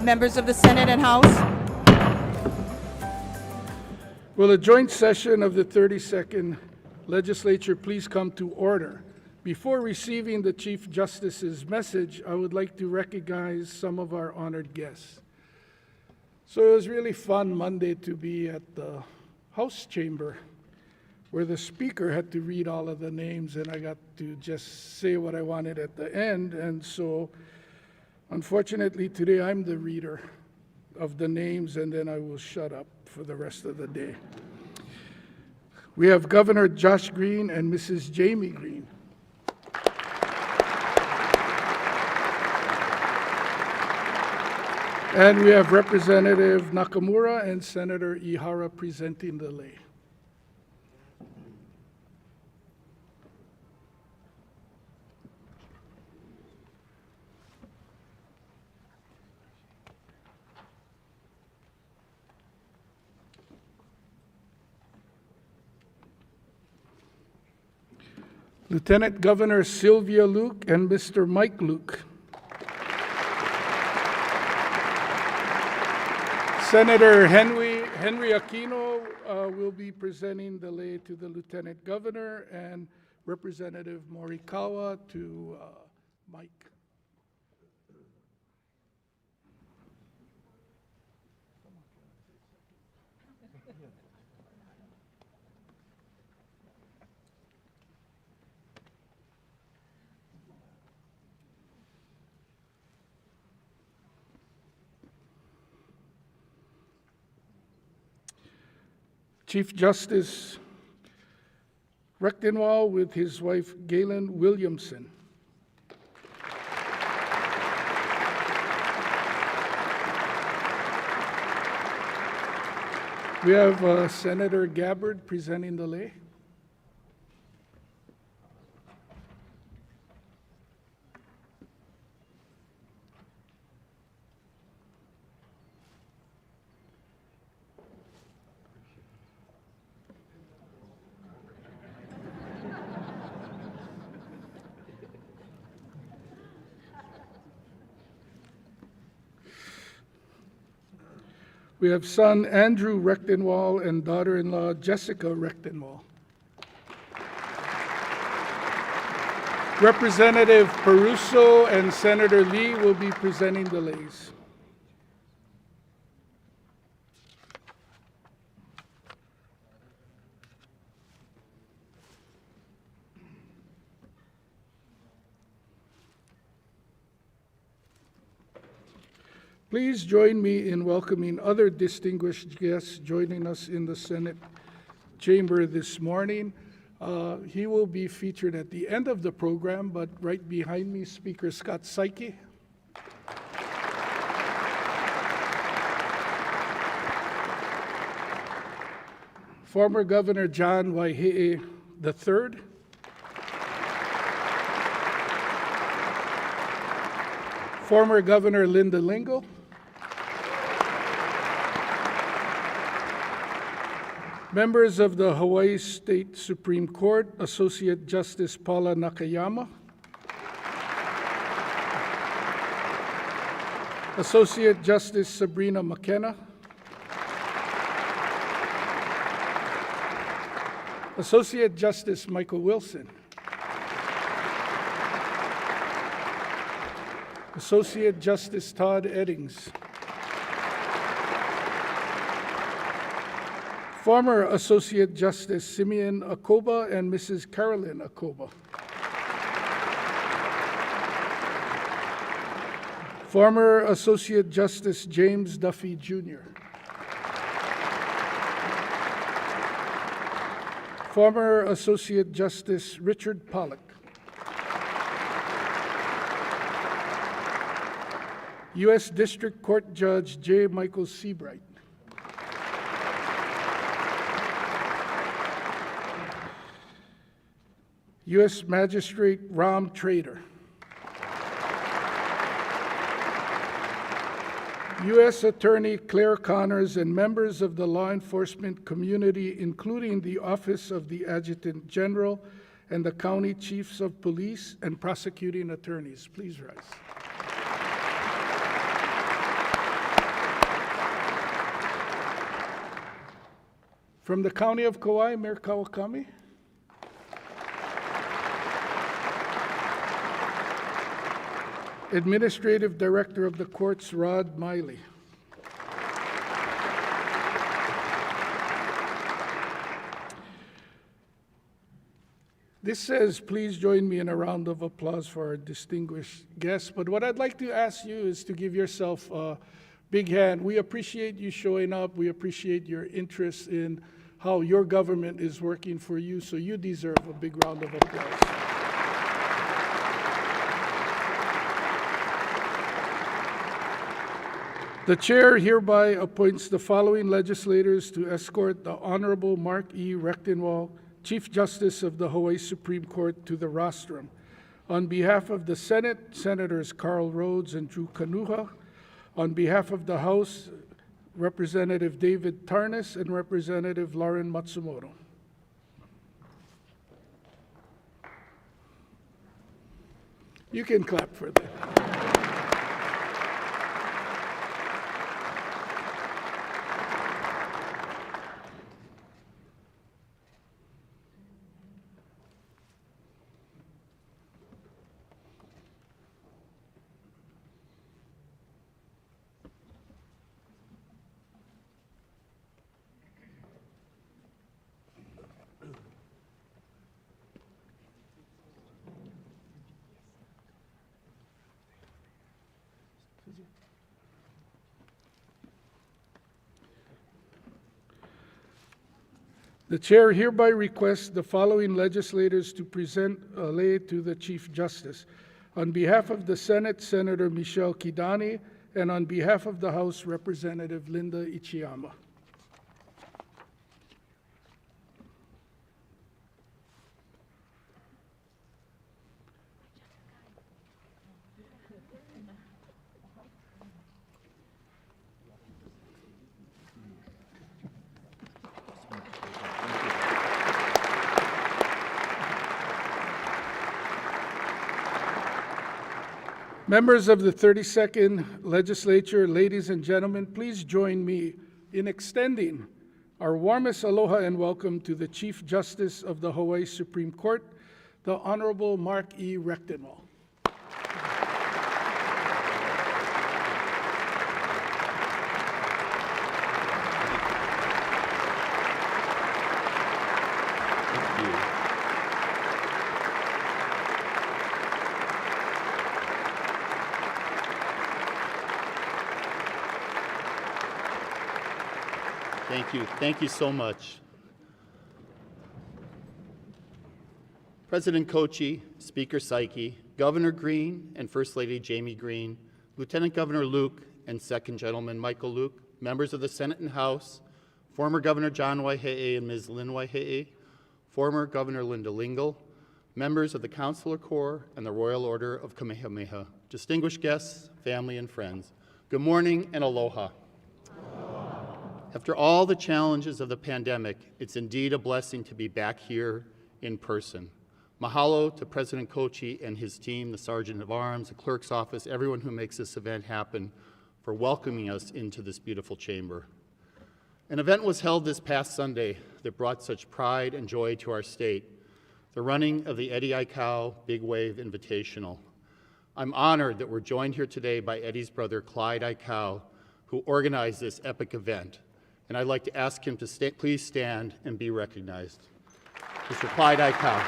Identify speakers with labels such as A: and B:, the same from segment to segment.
A: Members of the Senate and House.
B: Will the joint session of the 32nd Legislature please come to order? Before receiving the Chief Justice's message, I would like to recognize some of our honored guests. So it was really fun Monday to be at the House chamber where the Speaker had to read all of the names and I got to just say what I wanted at the end. And so unfortunately today I'm the reader of the names and then I will shut up for the rest of the day. We have Governor Josh Green and Mrs. Jamie Green. And we have Representative Nakamura and Senator Ihara presenting the lay. Lieutenant Governor Sylvia Luke and Mr. Mike Luke. Senator Henry Aquino will be presenting the lay to the Lieutenant Governor, and Representative Morikawa to Mike. Chief Justice Recktenwald with his wife Galen Williamson. We have Senator Gabbard presenting the lay. We have son Andrew Recktenwald and daughter-in-law Jessica Recktenwald. Representative Peruso and Senator Lee will be presenting the lays. Please join me in welcoming other distinguished guests joining us in the Senate chamber this morning. He will be featured at the end of the program, but right behind me, Speaker Scott Saiki. Former Governor John Waihee III. Former Governor Linda Lingle. Members of the Hawaii State Supreme Court, Associate Justice Paula Nakayama. Associate Justice Sabrina McKenna. Associate Justice Michael Wilson. Associate Justice Todd Eddings. Former Associate Justice Simeon Akoba and Mrs. Carolyn Akoba. Former Associate Justice James Duffy Jr. Former Associate Justice Richard Pollack. U.S. District Court Judge J. Michael Seabright. U.S. Magistrate Ram Trader. U.S. Attorney Claire Connors and members of the law enforcement community, including the Office of the Adjutant General and the County Chiefs of Police and prosecuting attorneys. Please rise. From the County of Kauai, Mayor Kawakami. Administrative Director of the Courts, Rod Miley. This says, please join me in a round of applause for our distinguished guests. But what I'd like to ask you is to give yourself a big hand. We appreciate you showing up. We appreciate your interest in how your government is working for you. So you deserve a big round of applause. The chair hereby appoints the following legislators to escort the Honorable Mark E. Recktenwald, Chief Justice of the Hawaii Supreme Court, to the rostrum. On behalf of the Senate, Senators Carl Rhodes and Drew Kanuha. On behalf of the House, Representative David Tarnas and Representative Lauren Matsumoto. You can clap for them. The chair hereby requests the following legislators to present a lei to the Chief Justice. On behalf of the Senate, Senator Michelle Kidani, and on behalf of the House, Representative Linda Ichiyama. Members of the 32nd Legislature, ladies and gentlemen, please join me in extending our warmest aloha and welcome to the Chief Justice of the Hawaii Supreme Court, the Honorable Mark E. Recktenwald.
A: Thank you so much. President Kochi, Speaker Saiki, Governor Green and First Lady Jamie Green, Lieutenant Governor Luke and Second Gentleman Michael Luke, members of the Senate and House, former Governor John Waihe'e and Ms. Lynn Waihe'e, former Governor Linda Lingle, members of the Consular Corps and the Royal Order of Kamehameha, distinguished guests, family, and friends, good morning and aloha. After all the challenges of the pandemic, it's indeed a blessing to be back here in person. Mahalo to President Kochi and his team, the Sergeant of Arms, the Clerk's Office, everyone who makes this event happen, for welcoming us into this beautiful chamber. An event was held this past Sunday that brought such pride and joy to our state, the running of the Eddie Aikau Big Wave Invitational. I'm honored that we're joined here today by Eddie's brother, Clyde Aikau, who organized this epic event. And I'd like to ask him to please stand and be recognized. Mr. Clyde Aikau.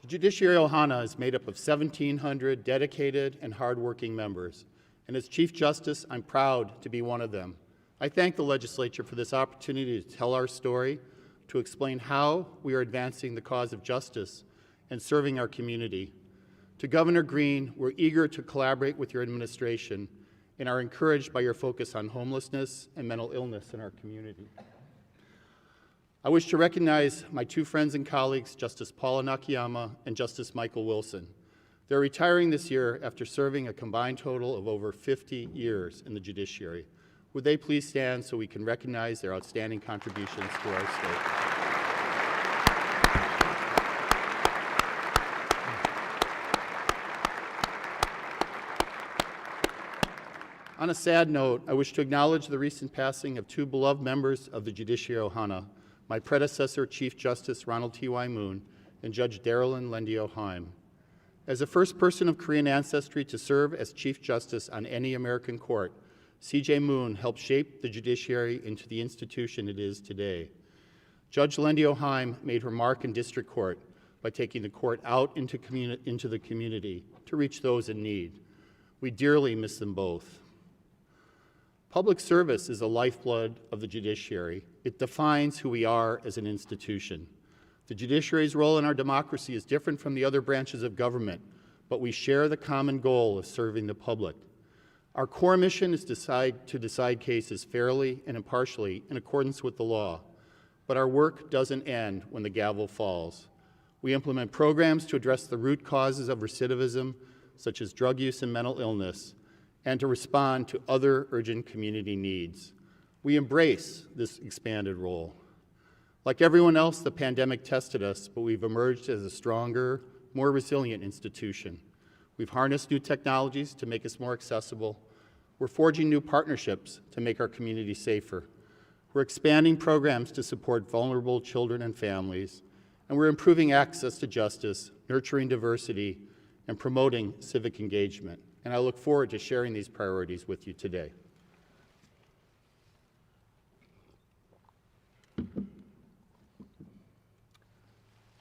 A: The Judiciary Ohana is made up of 1,700 dedicated and hardworking members. And as Chief Justice, I'm proud to be one of them. I thank the legislature for this opportunity to tell our story, to explain how we are advancing the cause of justice and serving our community. To Governor Green, we're eager to collaborate with your administration and are encouraged by your focus on homelessness and mental illness in our community. I wish to recognize my two friends and colleagues, Justice Paula Nakayama and Justice Michael Wilson. They're retiring this year after serving a combined total of over 50 years in the judiciary. Would they please stand so we can recognize their outstanding contributions to our state? On a sad note, I wish to acknowledge the recent passing of two beloved members of the Judiciary Ohana, my predecessor, Chief Justice Ronald T.Y. Moon and Judge Darylyn Lendio Haim. As the first person of Korean ancestry to serve as Chief Justice on any American court, C.J. Moon helped shape the judiciary into the institution it is today. Judge Lendio Haim made her mark in district court by taking the court out into the community to reach those in need. We dearly miss them both. Public service is the lifeblood of the judiciary. It defines who we are as an institution. The judiciary's role in our democracy is different from the other branches of government, but we share the common goal of serving the public. Our core mission is to decide cases fairly and impartially in accordance with the law. But our work doesn't end when the gavel falls. We implement programs to address the root causes of recidivism, such as drug use and mental illness, and to respond to other urgent community needs. We embrace this expanded role. Like everyone else, the pandemic tested us, but we've emerged as a stronger, more resilient institution. We've harnessed new technologies to make us more accessible. We're forging new partnerships to make our community safer. We're expanding programs to support vulnerable children and families, and we're improving access to justice, nurturing diversity, and promoting civic engagement. And I look forward to sharing these priorities with you today.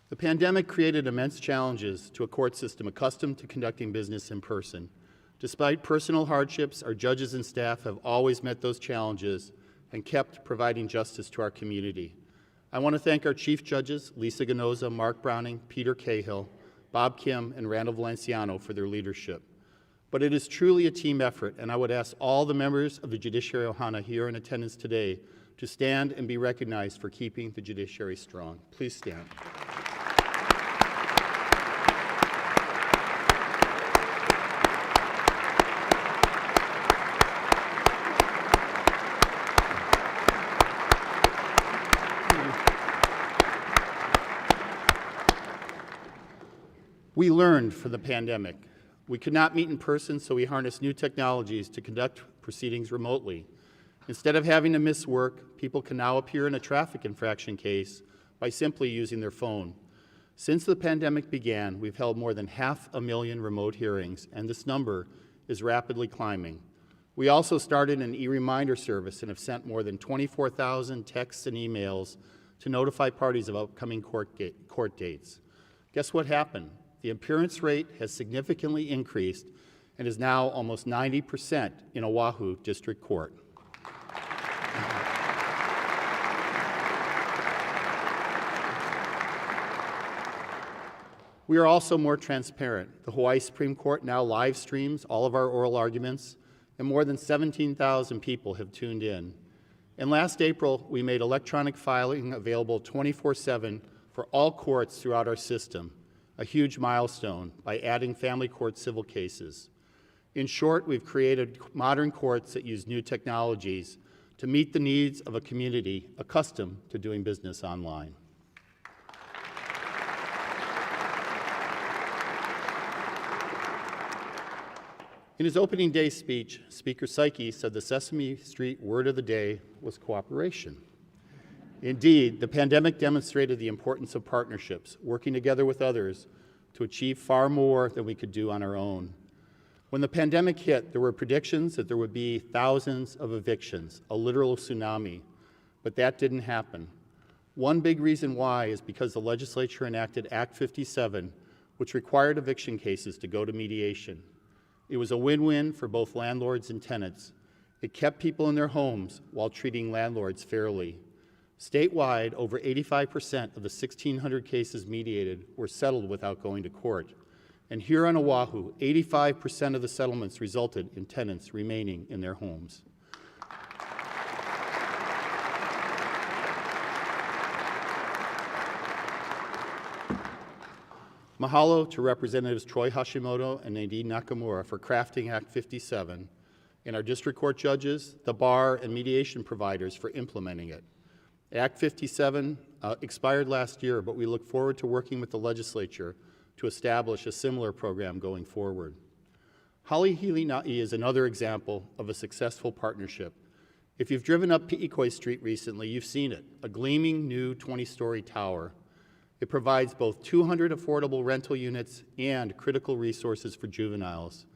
A: The pandemic created immense challenges to a court system accustomed to conducting business in person. Despite personal hardships, our judges and staff have always met those challenges and kept providing justice to our community. I want to thank our chief judges, Lisa Ganoza, Mark Browning, Peter Cahill, Bob Kim, and Randall Valenciano for their leadership. But it is truly a team effort, and I would ask all the members of the Judiciary Ohana here in attendance today to stand and be recognized for keeping the judiciary strong. Please stand. We learned from the pandemic. We could not meet in person, so we harnessed new technologies to conduct proceedings remotely. Instead of having to miss work, people can now appear in a traffic infraction case by simply using their phone. Since the pandemic began, we've held more than 500,000 remote hearings, and this number is rapidly climbing. We also started an e-reminder service and have sent more than 24,000 texts and emails to notify parties of upcoming court dates. Guess what happened? The appearance rate has significantly increased and is now almost 90% in Oahu District Court. We are also more transparent. The Hawaii Supreme Court now live streams all of our oral arguments, and more than 17,000 people have tuned in. And last April, we made electronic filing available 24/7 for all courts throughout our system, a huge milestone by adding family court civil cases. In short, we've created modern courts that use new technologies to meet the needs of a community accustomed to doing business online. In his opening day speech, Speaker Saiki said the Sesame Street word of the day was cooperation. Indeed, the pandemic demonstrated the importance of partnerships, working together with others to achieve far more than we could do on our own. When the pandemic hit, there were predictions that there would be thousands of evictions, a literal tsunami, but that didn't happen. One big reason why is because the legislature enacted Act 57, which required eviction cases to go to mediation. It was a win-win for both landlords and tenants. It kept people in their homes while treating landlords fairly. Statewide, over 85% of the 1,600 cases mediated were settled without going to court. And here on Oahu, 85% of the settlements resulted in tenants remaining in their homes. Mahalo to Representatives Troy Hashimoto and Nadine Nakamura for crafting Act 57, and our district court judges, the bar, and mediation providers for implementing it. Act 57 expired last year, but we look forward to working with the legislature to establish a similar program going forward. Hawai'i is another example of a successful partnership. If you've driven up Pi'ikoi Street recently, you've seen it, a gleaming new 20-story tower. It provides both 200 affordable rental units and critical resources for juveniles.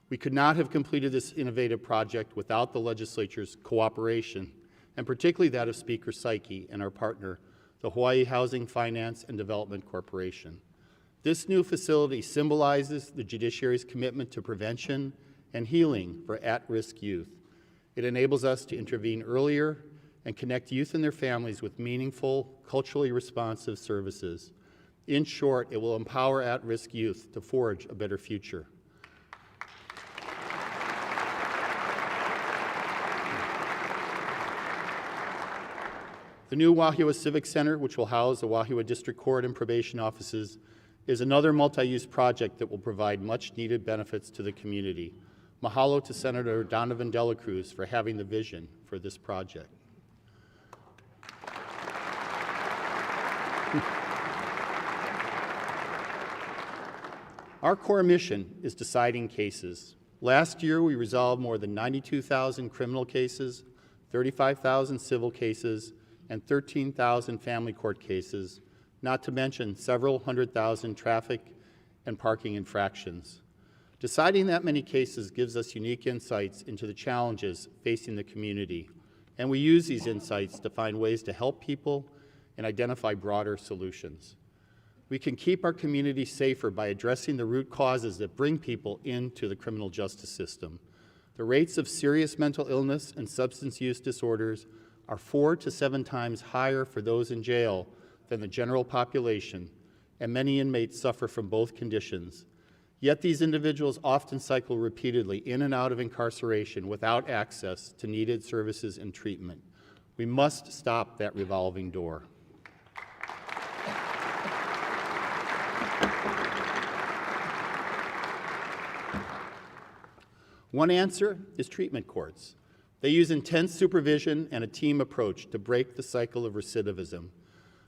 A: We could not have completed this innovative project without the legislature's cooperation, and particularly that of Speaker Saiki and our partner, the Hawaii Housing Finance and Development Corporation. This new facility symbolizes the judiciary's commitment to prevention and healing for at-risk youth. It enables us to intervene earlier and connect youth and their families with meaningful, culturally responsive services. In short, it will empower at-risk youth to forge a better future. The new Wahiawa Civic Center, which will house the Wahiawa District Court and probation offices, is another multi-use project that will provide much-needed benefits to the community. Mahalo to Senator Donovan Dela Cruz for having the vision for this project. Our core mission is deciding cases. Last year, we resolved more than 92,000 criminal cases, 35,000 civil cases, and 13,000 family court cases, not to mention several 100,000 traffic and parking infractions. Deciding that many cases gives us unique insights into the challenges facing the community, and we use these insights to find ways to help people and identify broader solutions. We can keep our community safer by addressing the root causes that bring people into the criminal justice system. The rates of serious mental illness and substance use disorders are 4 to 7 times higher for those in jail than the general population, and many inmates suffer from both conditions. Yet these individuals often cycle repeatedly in and out of incarceration without access to needed services and treatment. We must stop that revolving door. One answer is treatment courts. They use intense supervision and a team approach to break the cycle of recidivism.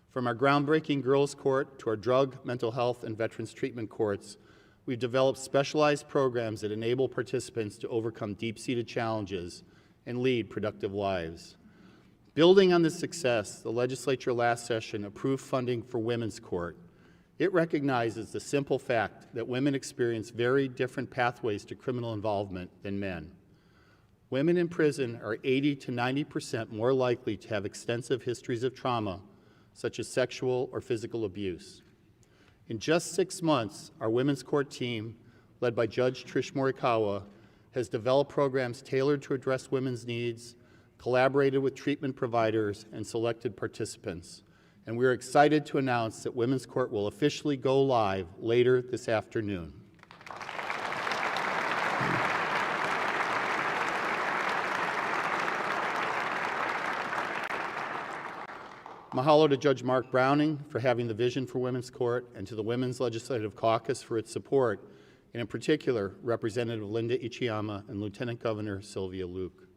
A: From our groundbreaking girls' court to our drug, mental health, and veterans treatment courts, we've developed specialized programs that enable participants to overcome deep-seated challenges and lead productive lives. Building on this success, the legislature last session approved funding for women's court. It recognizes the simple fact that women experience very different pathways to criminal involvement than men. Women in prison are 80 to 90% more likely to have extensive histories of trauma, such as sexual or physical abuse. In just 6 months, our women's court team, led by Judge Trish Morikawa, has developed programs tailored to address women's needs, collaborated with treatment providers, and selected participants. And we're excited to announce that Women's Court will officially go live later this afternoon. Mahalo to Judge Mark Browning for having the vision for Women's Court, and to the Women's Legislative Caucus for its support, and in particular, Representative Linda Ichiyama and Lieutenant Governor Sylvia Luke.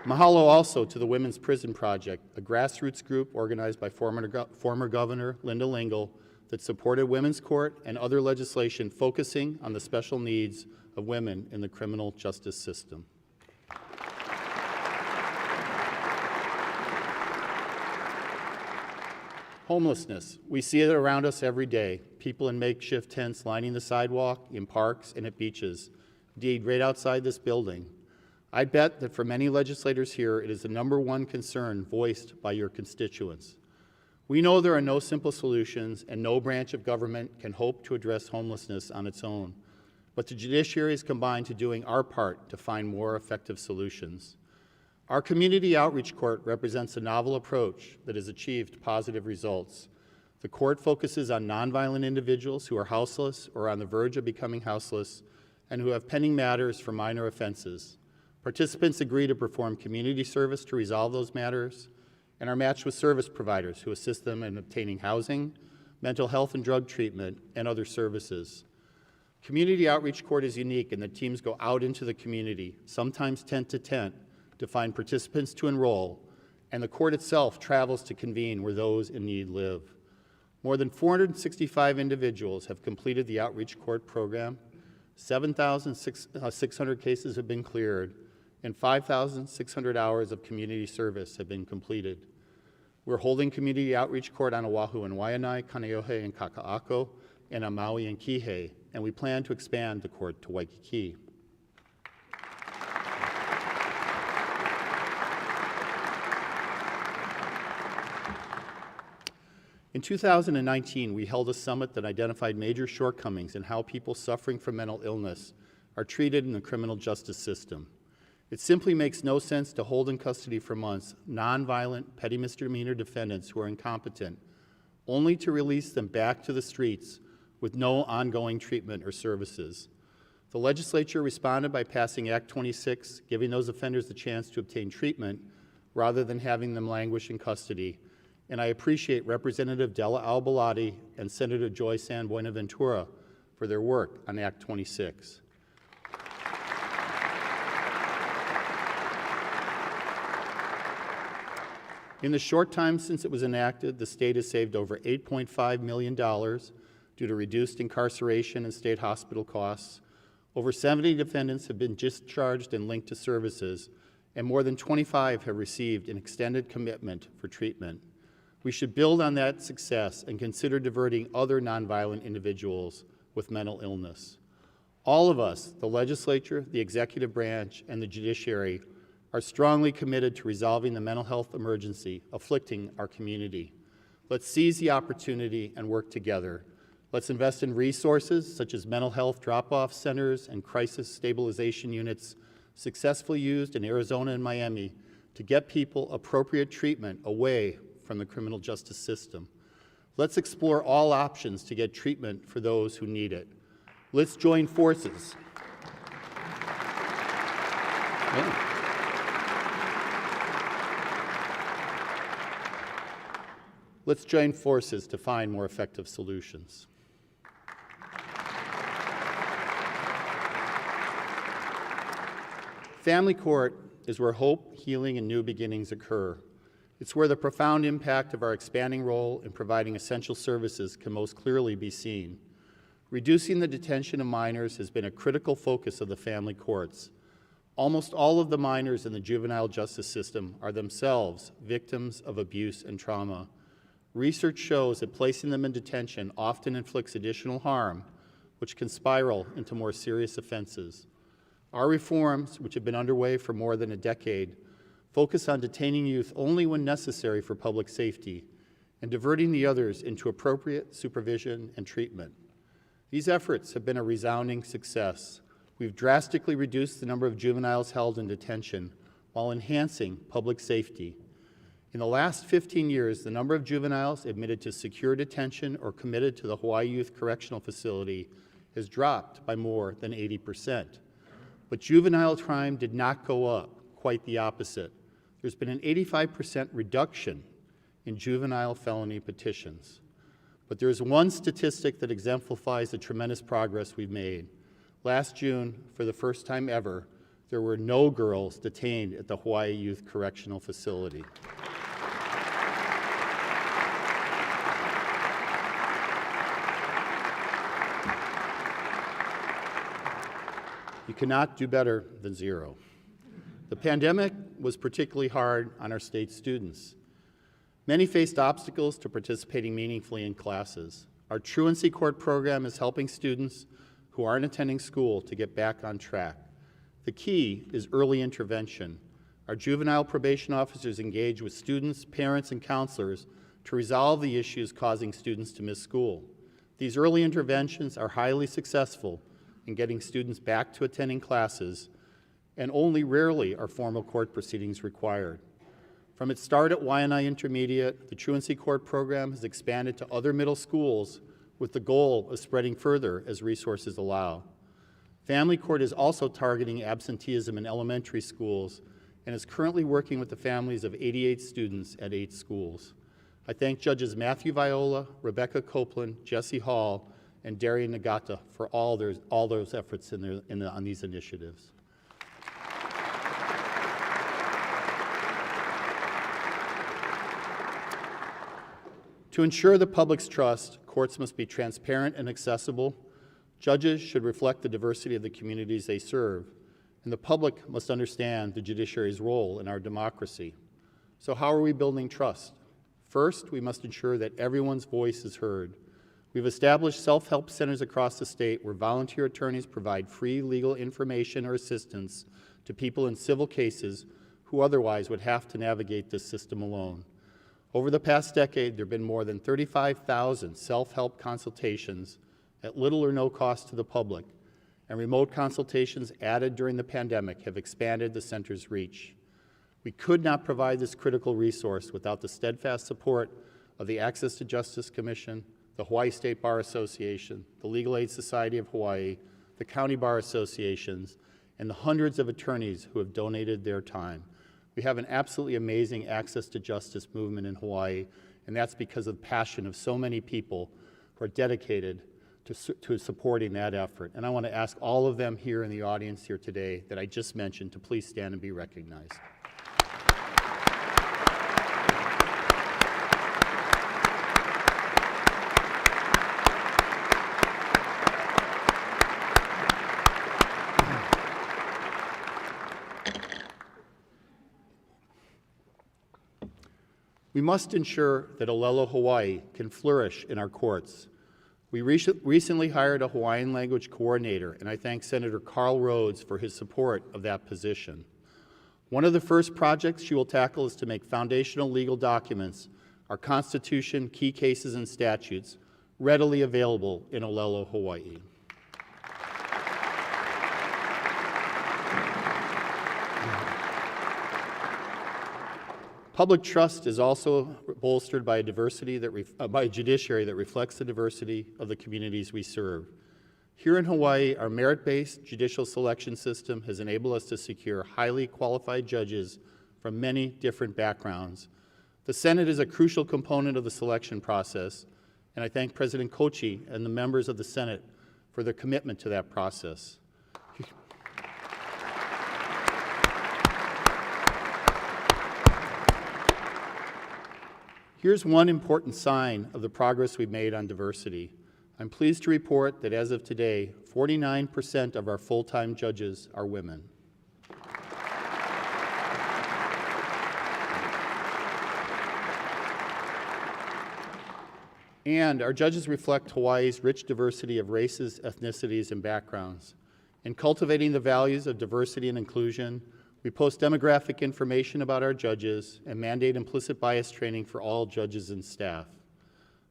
A: Mahalo also to the Women's Prison Project, a grassroots group organized by former Governor Linda Lingle that supported Women's Court and other legislation focusing on the special needs of women in the criminal justice system. Homelessness. We see it around us every day. People in makeshift tents lining the sidewalk, in parks, and at beaches. Indeed, right outside this building. I bet that for many legislators here, it is the #1 concern voiced by your constituents. We know there are no simple solutions, and no branch of government can hope to address homelessness on its own. But the judiciary is combined to doing our part to find more effective solutions. Our community outreach court represents a novel approach that has achieved positive results. The court focuses on nonviolent individuals who are houseless or on the verge of becoming houseless and who have pending matters for minor offenses. Participants agree to perform community service to resolve those matters and are matched with service providers who assist them in obtaining housing, mental health and drug treatment, and other services. Community Outreach Court is unique in that teams go out into the community, sometimes tent to tent, to find participants to enroll, and the court itself travels to convene where those in need live. More than 465 individuals have completed the Outreach Court program, 7,600 cases have been cleared, and 5,600 hours of community service have been completed. We're holding Community Outreach Court on Oahu and Waianae, Kaneohe and Kaka'ako, and on Maui and Kihei, and we plan to expand the court to Waikiki. In 2019, we held a summit that identified major shortcomings in how people suffering from mental illness are treated in the criminal justice system. It simply makes no sense to hold in custody for months nonviolent petty misdemeanor defendants who are incompetent, only to release them back to the streets with no ongoing treatment or services. The legislature responded by passing Act 26, giving those offenders the chance to obtain treatment rather than having them languish in custody. And I appreciate Representative Della Albalati and Senator Joy San Buenaventura for their work on Act 26. In the short time since it was enacted, the state has saved over $8.5 million due to reduced incarceration and state hospital costs. Over 70 defendants have been discharged and linked to services, and more than 25 have received an extended commitment for treatment. We should build on that success and consider diverting other nonviolent individuals with mental illness. All of us, the legislature, the executive branch, and the judiciary, are strongly committed to resolving the mental health emergency afflicting our community. Let's seize the opportunity and work together. Let's invest in resources such as mental health drop-off centers and crisis stabilization units successfully used in Arizona and Miami to get people appropriate treatment away from the criminal justice system. Let's explore all options to get treatment for those who need it. Let's join forces. Yeah. Let's join forces to find more effective solutions. Family court is where hope, healing, and new beginnings occur. It's where the profound impact of our expanding role in providing essential services can most clearly be seen. Reducing the detention of minors has been a critical focus of the family courts. Almost all of the minors in the juvenile justice system are themselves victims of abuse and trauma. Research shows that placing them in detention often inflicts additional harm, which can spiral into more serious offenses. Our reforms, which have been underway for more than a decade, focus on detaining youth only when necessary for public safety and diverting the others into appropriate supervision and treatment. These efforts have been a resounding success. We've drastically reduced the number of juveniles held in detention while enhancing public safety. In the last 15 years, the number of juveniles admitted to secure detention or committed to the Hawaii Youth Correctional Facility has dropped by more than 80%. But juvenile crime did not go up, quite the opposite. There's been an 85% reduction in juvenile felony petitions. But there's one statistic that exemplifies the tremendous progress we've made. Last June, for the first time ever, there were no girls detained at the Hawaii Youth Correctional Facility. You cannot do better than zero. The pandemic was particularly hard on our state students. Many faced obstacles to participating meaningfully in classes. Our Truancy Court program is helping students who aren't attending school to get back on track. The key is early intervention. Our juvenile probation officers engage with students, parents, and counselors to resolve the issues causing students to miss school. These early interventions are highly successful in getting students back to attending classes, and only rarely are formal court proceedings required. From its start at Waianae Intermediate, the Truancy Court program has expanded to other middle schools with the goal of spreading further as resources allow. Family Court is also targeting absenteeism in elementary schools and is currently working with the families of 88 students at 8 schools. I thank Judges Matthew Viola, Rebecca Copeland, Jesse Hall, and Darian Nagata for all those efforts on these initiatives. To ensure the public's trust, courts must be transparent and accessible, judges should reflect the diversity of the communities they serve, and the public must understand the judiciary's role in our democracy. So how are we building trust? First, we must ensure that everyone's voice is heard. We've established self-help centers across the state where volunteer attorneys provide free legal information or assistance to people in civil cases who otherwise would have to navigate this system alone. Over the past decade, there have been more than 35,000 self-help consultations at little or no cost to the public, and remote consultations added during the pandemic have expanded the center's reach. We could not provide this critical resource without the steadfast support of the Access to Justice Commission, the Hawaii State Bar Association, the Legal Aid Society of Hawaii, the County Bar Associations, and the hundreds of attorneys who have donated their time. We have an absolutely amazing access to justice movement in Hawaii, and that's because of the passion of so many people who are dedicated to supporting that effort. And I want to ask all of them here in the audience here today that I just mentioned to please stand and be recognized. We must ensure that Ōlelo Hawaii can flourish in our courts. We recently hired a Hawaiian language coordinator, and I thank Senator Carl Rhodes for his support of that position. One of the first projects she will tackle is to make foundational legal documents, our Constitution, key cases, and statutes, readily available in Ōlelo, Hawaii. Public trust is also bolstered by a judiciary that reflects the diversity of the communities we serve. Here in Hawaii, our merit-based judicial selection system has enabled us to secure highly qualified judges from many different backgrounds. The Senate is a crucial component of the selection process, and I thank President Kochi and the members of the Senate for their commitment to that process. Here's one important sign of the progress we've made on diversity. I'm pleased to report that as of today, 49% of our full-time judges are women. And our judges reflect Hawaii's rich diversity of races, ethnicities, and backgrounds. In cultivating the values of diversity and inclusion, we post demographic information about our judges and mandate implicit bias training for all judges and staff.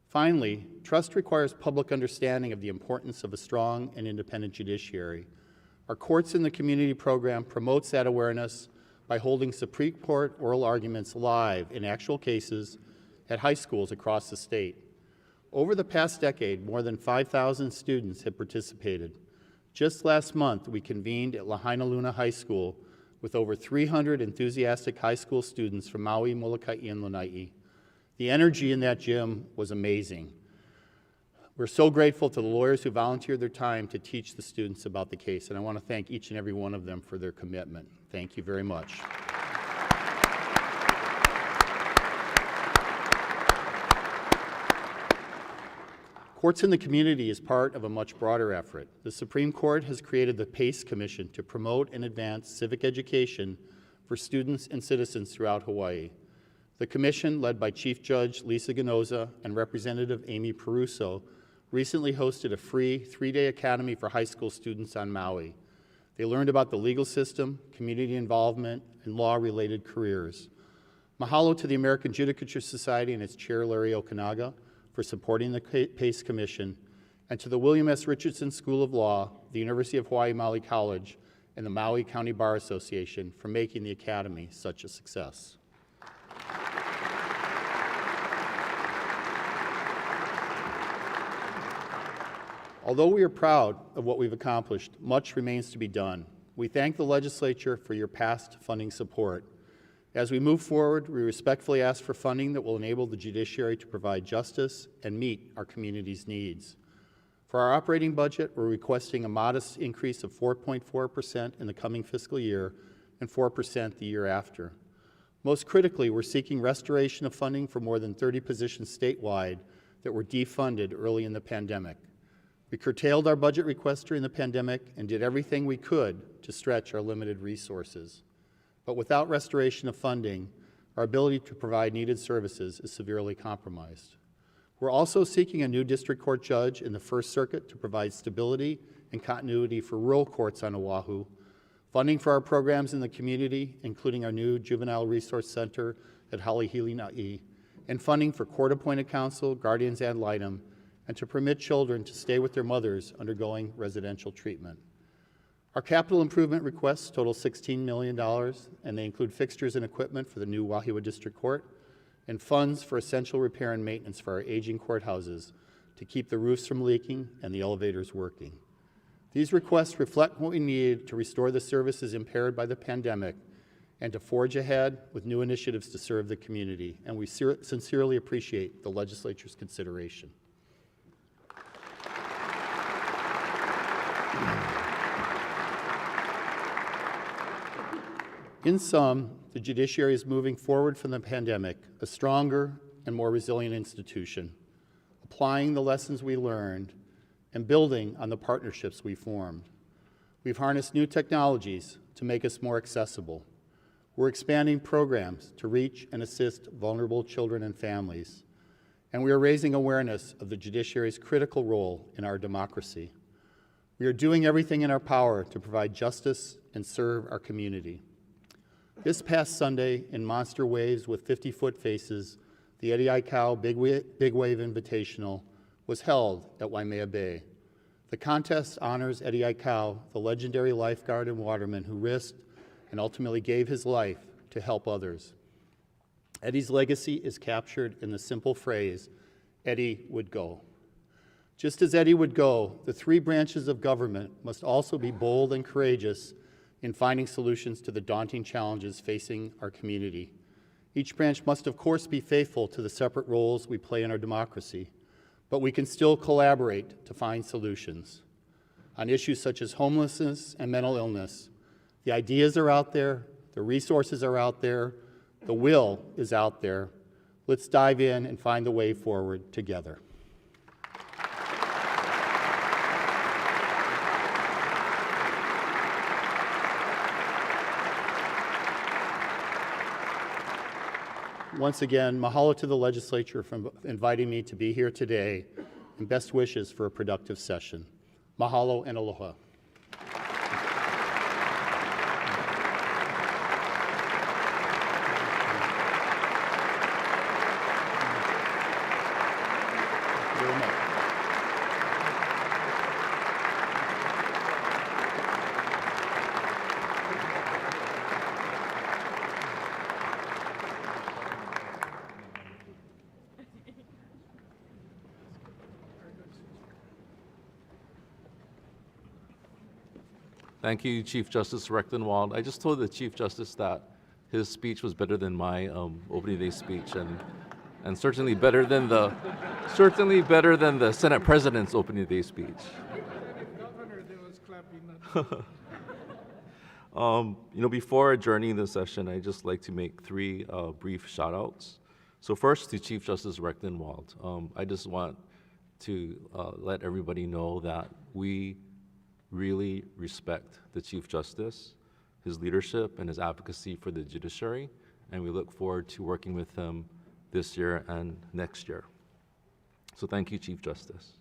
A: Finally, trust requires public understanding of the importance of a strong and independent judiciary. Our Courts in the Community program promotes that awareness by holding Supreme Court oral arguments live in actual cases at high schools across the state. Over the past decade, more than 5,000 students have participated. Just last month, we convened at Lahainaluna High School with over 300 enthusiastic high school students from Maui, Molokai, and Lanai. The energy in that gym was amazing. We're so grateful to the lawyers who volunteered their time to teach the students about the case, and I want to thank each and every one of them for their commitment. Thank you very much. Courts in the Community is part of a much broader effort. The Supreme Court has created the PACE Commission to promote and advance civic education for students and citizens throughout Hawaii. The commission, led by Chief Judge Lisa Ganoza and Representative Amy Peruso, recently hosted a free 3-day academy for high school students on Maui. They learned about the legal system, community involvement, and law-related careers. Mahalo to the American Judicature Society and its chair, Larry Okanaga, for supporting the PACE Commission, and to the William S. Richardson School of Law, the University of Hawaii Maui College, and the Maui County Bar Association for making the Academy such a success. Although we are proud of what we've accomplished, much remains to be done. We thank the legislature for your past funding support. As we move forward, we respectfully ask for funding that will enable the judiciary to provide justice and meet our community's needs. For our operating budget, we're requesting a modest increase of 4.4% in the coming fiscal year and 4% the year after. Most critically, we're seeking restoration of funding for more than 30 positions statewide that were defunded early in the pandemic. We curtailed our budget requests during the pandemic and did everything we could to stretch our limited resources. But without restoration of funding, our ability to provide needed services is severely compromised. We're also seeking a new district court judge in the First Circuit to provide stability and continuity for rural courts on Oahu, funding for our programs in the community, including our new Juvenile Resource Center at Hawai'i, and funding for court-appointed counsel, guardians ad litem, and to permit children to stay with their mothers undergoing residential treatment. Our capital improvement requests total $16 million, and they include fixtures and equipment for the new Wahiawa District Court and funds for essential repair and maintenance for our aging courthouses to keep the roofs from leaking and the elevators working. These requests reflect what we need to restore the services impaired by the pandemic and to forge ahead with new initiatives to serve the community, and we sincerely appreciate the legislature's consideration. In sum, the judiciary is moving forward from the pandemic, a stronger and more resilient institution, applying the lessons we learned and building on the partnerships we formed. We've harnessed new technologies to make us more accessible. We're expanding programs to reach and assist vulnerable children and families. And we are raising awareness of the judiciary's critical role in our democracy. We are doing everything in our power to provide justice and serve our community. This past Sunday, in monster waves with 50-foot faces, the Eddie Aikau Big Wave Invitational was held at Waimea Bay. The contest honors Eddie Aikau, the legendary lifeguard and waterman who risked and ultimately gave his life to help others. Eddie's legacy is captured in the simple phrase, Eddie would go. Just as Eddie would go, the three branches of government must also be bold and courageous in finding solutions to the daunting challenges facing our community. Each branch must, of course, be faithful to the separate roles we play in our democracy, but we can still collaborate to find solutions. On issues such as homelessness and mental illness, the ideas are out there, the resources are out there, the will is out there. Let's dive in and find the way forward together. Once again, mahalo to the legislature for inviting me to be here today, and best wishes for a productive session. Mahalo and aloha.
C: Thank you, Chief Justice Recktenwald. I just told the Chief Justice that his speech was better than my opening day speech, and certainly better than the Senate President's opening day speech.
B: Governor, they was clapping.
C: Before adjourning the session, I'd just like to make three brief shout-outs. So first, to Chief Justice Recktenwald, I just want to let everybody know that we really respect the Chief Justice, his leadership, and his advocacy for the judiciary, and we look forward to working with him this year and next year. So thank you, Chief Justice.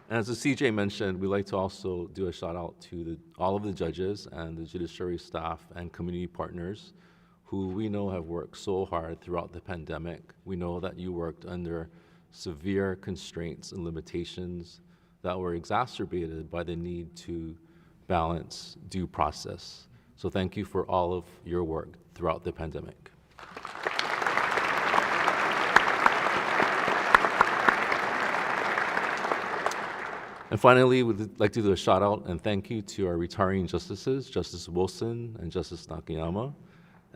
C: As the CJ mentioned, we'd like to also do a shout out to all of the judges and the judiciary staff and community partners who we know have worked so hard throughout the pandemic. We know that you worked under severe constraints and limitations that were exacerbated by the need to balance due process. So thank you for all of your work throughout the pandemic. And finally, we'd like to do a shout out and thank you to our retiring justices, Justice Wilson and Justice Nakayama.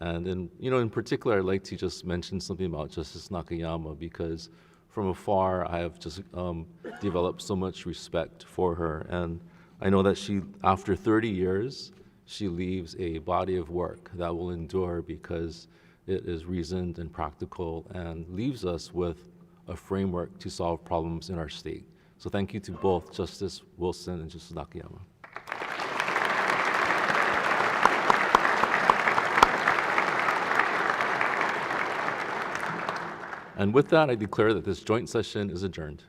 C: And in particular, I'd like to just mention something about Justice Nakayama because from afar, I have just developed so much respect for her. And I know that after 30 years, she leaves a body of work that will endure because it is reasoned and practical and leaves us with a framework to solve problems in our state. So thank you to both Justice Wilson and Justice Nakayama. And with that, I declare that this joint session is adjourned.